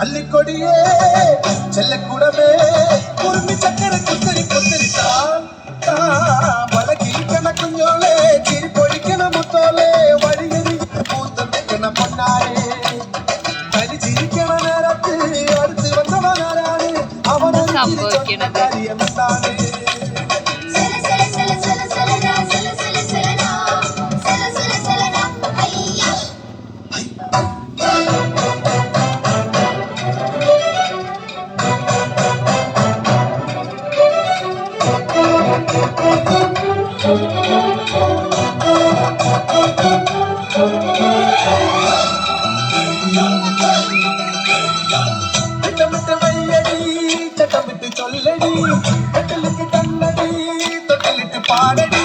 അല്ലിക്കൊടിയേ ചെല്ലക്കൂടമേ കുറുമി ചക്കര കുത്തരി കുത്തിരിക്കാൻ വലകിൽ കണക്കുഞ്ഞോളെ ചിരിപ്പൊഴിക്കണ മുത്തോളെ വഴിയരി പൂത്തമ്മ പൊന്നാരെ പരിചിരിക്കണ നേരത്ത് അടുത്ത് വന്നവനാരാണ് അവനെ കാര്യമെന്താണ് ചൊല്ലടി കട്ടിലിട്ട് കണ്ണടി തൊട്ടിലിട്ട് പാടടി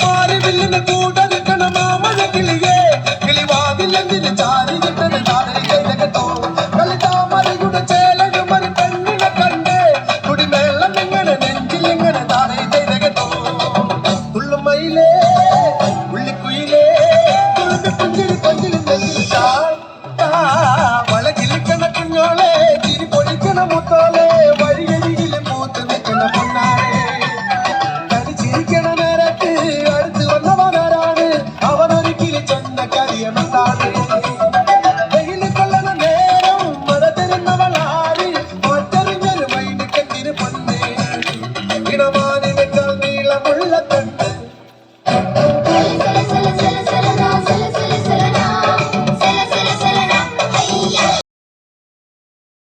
ആരുവില്ലിന് കൂടെ നിൽക്കണ മാമഴ കിളിയെ കിളിവാതില്ലെങ്കില് ചാരി കിട്ടത് ചാടരി കേട്ടോ കളിതാമരയുടെ ചേലകുമരി പെണ്ണിനെ കണ്ട് കുടിമേളം ഇങ്ങനെ നെഞ്ചിലിങ്ങനെ താഴെ ചെയ്ത കേട്ടോ തുള്ളുമയിലേ ഉള്ളിക്കുയിലേ തുളുമ്പി പുഞ്ചിരി കൊഞ്ചിരി